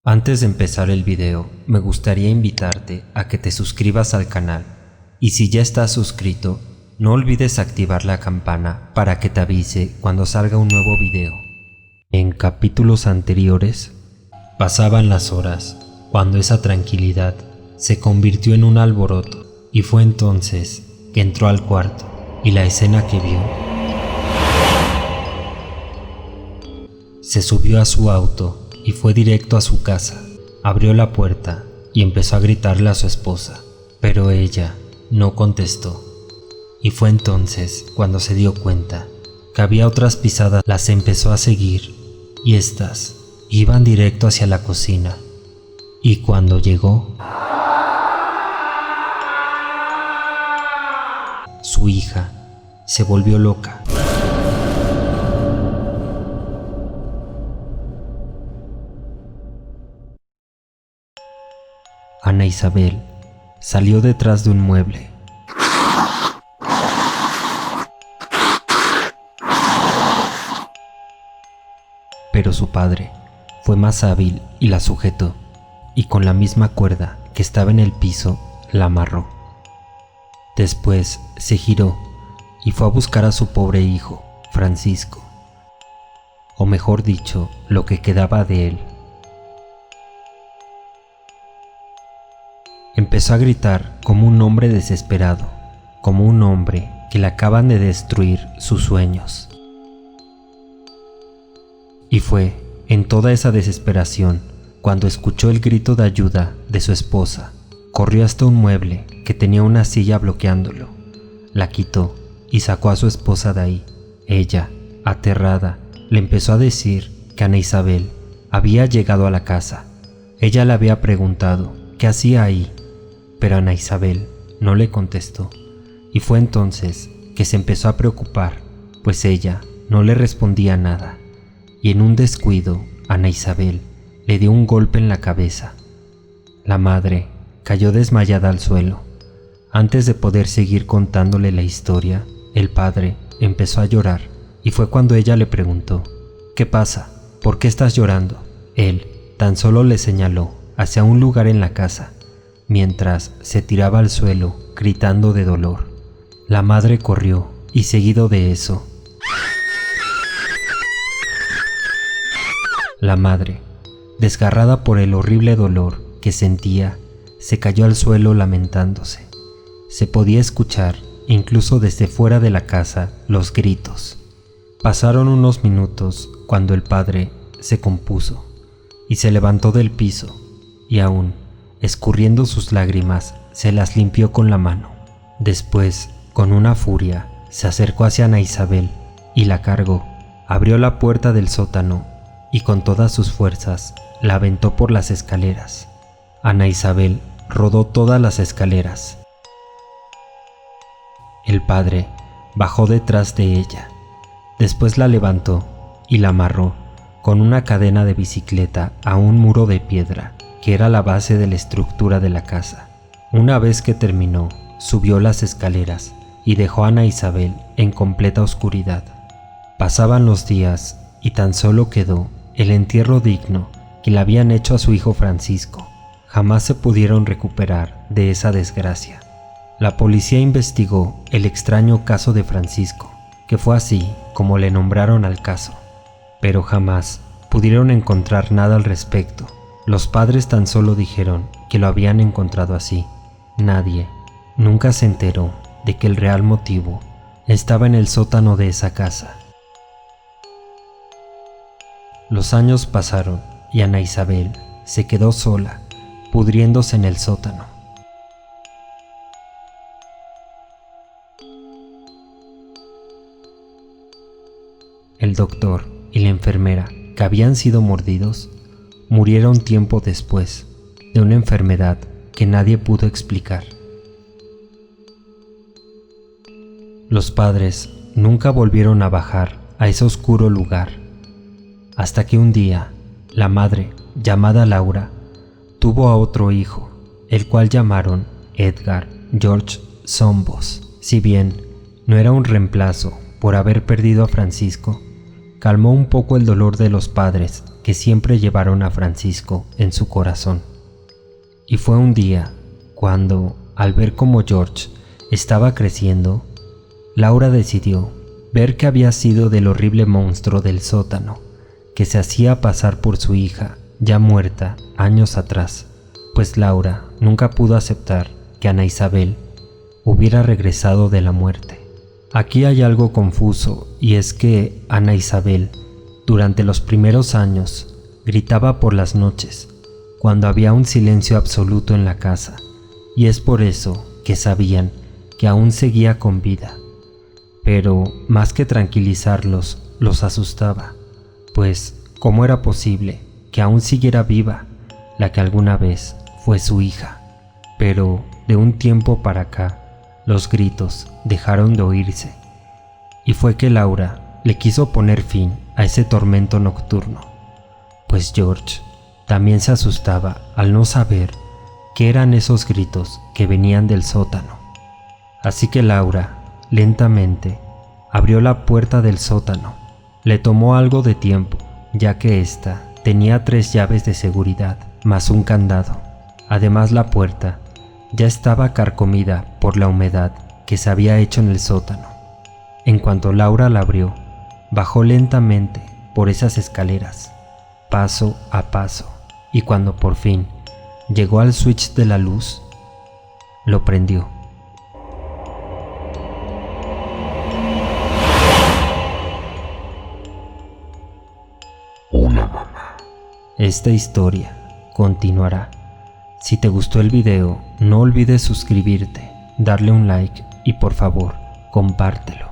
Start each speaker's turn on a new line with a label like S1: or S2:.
S1: Antes de empezar el video, me gustaría invitarte a que te suscribas al canal y si ya estás suscrito, no olvides activar la campana para que te avise cuando salga un nuevo video. En capítulos anteriores, pasaban las horas cuando esa tranquilidad se convirtió en un alboroto y fue entonces que entró al cuarto y la escena que vio. Se subió a su auto y fue directo a su casa. Abrió la puerta y empezó a gritarle a su esposa, pero ella no contestó. Y fue entonces cuando se dio cuenta que había otras pisadas. Las empezó a seguir y estas iban directo hacia la cocina. Y cuando llegó, su hija se volvió loca. Ana Isabel salió detrás de un mueble. Pero su padre fue más hábil y la sujetó, y con la misma cuerda que estaba en el piso, la amarró. Después se giró y fue a buscar a su pobre hijo, Francisco, o mejor dicho, lo que quedaba de él. Empezó a gritar como un hombre desesperado, como un hombre que le acaban de destruir sus sueños. Y fue en toda esa desesperación cuando escuchó el grito de ayuda de su esposa. Corrió hasta un mueble que tenía una silla bloqueándolo, la quitó y sacó a su esposa de ahí. Ella, aterrada, le empezó a decir que Ana Isabel había llegado a la casa. Ella le había preguntado qué hacía ahí, pero Ana Isabel no le contestó, y fue entonces que se empezó a preocupar, pues ella no le respondía nada, y en un descuido Ana Isabel le dio un golpe en la cabeza. La madre cayó desmayada al suelo. Antes de poder seguir contándole la historia, el padre empezó a llorar, y fue cuando ella le preguntó: ¿qué pasa? ¿Por qué estás llorando? Él tan solo le señaló hacia un lugar en la casa, mientras se tiraba al suelo gritando de dolor. La madre corrió y seguido de eso, la madre, desgarrada por el horrible dolor que sentía, se cayó al suelo lamentándose. Se podía escuchar, incluso desde fuera de la casa, los gritos. Pasaron unos minutos cuando el padre se compuso y se levantó del piso y aún escurriendo sus lágrimas, se las limpió con la mano. Después, con una furia, se acercó hacia Ana Isabel y la cargó. Abrió la puerta del sótano y con todas sus fuerzas la aventó por las escaleras. Ana Isabel rodó todas las escaleras. El padre bajó detrás de ella. Después la levantó y la amarró con una cadena de bicicleta a un muro de piedra que era la base de la estructura de la casa. Una vez que terminó, subió las escaleras y dejó a Ana Isabel en completa oscuridad. Pasaban los días y tan solo quedó el entierro digno que le habían hecho a su hijo Francisco. Jamás se pudieron recuperar de esa desgracia. La policía investigó el extraño caso de Francisco, que fue así como le nombraron al caso, pero jamás pudieron encontrar nada al respecto. Los padres tan solo dijeron que lo habían encontrado así. Nadie nunca se enteró de que el real motivo estaba en el sótano de esa casa. Los años pasaron y Ana Isabel se quedó sola, pudriéndose en el sótano. El doctor y la enfermera, que habían sido mordidos, murieron tiempo después de una enfermedad que nadie pudo explicar. Los padres nunca volvieron a bajar a ese oscuro lugar, hasta que un día la madre, llamada Laura, tuvo a otro hijo, el cual llamaron Edgar George Sombos. Si bien no era un reemplazo por haber perdido a Francisco, calmó un poco el dolor de los padres que que siempre llevaron a Francisco en su corazón. Y fue un día cuando, al ver cómo George estaba creciendo, Laura decidió ver qué había sido del horrible monstruo del sótano que se hacía pasar por su hija ya muerta años atrás, pues Laura nunca pudo aceptar que Ana Isabel hubiera regresado de la muerte. Aquí hay algo confuso, y es que Ana Isabel, durante los primeros años, gritaba por las noches, cuando había un silencio absoluto en la casa, y es por eso que sabían que aún seguía con vida. Pero más que tranquilizarlos, los asustaba, pues ¿cómo era posible que aún siguiera viva la que alguna vez fue su hija? Pero de un tiempo para acá, los gritos dejaron de oírse, y fue que Laura le quiso poner fin a ese tormento nocturno, pues George también se asustaba al no saber qué eran esos gritos que venían del sótano. Así que Laura lentamente abrió la puerta del sótano. Le tomó algo de tiempo, ya que ésta tenía 3 llaves de seguridad más un candado. Además, la puerta ya estaba carcomida por la humedad que se había hecho en el sótano. En cuanto Laura la abrió, bajó lentamente por esas escaleras, paso a paso, y cuando por fin llegó al switch de la luz, lo prendió.
S2: Hola, mamá.
S1: Esta historia continuará. Si te gustó el video, no olvides suscribirte, darle un like y por favor, compártelo.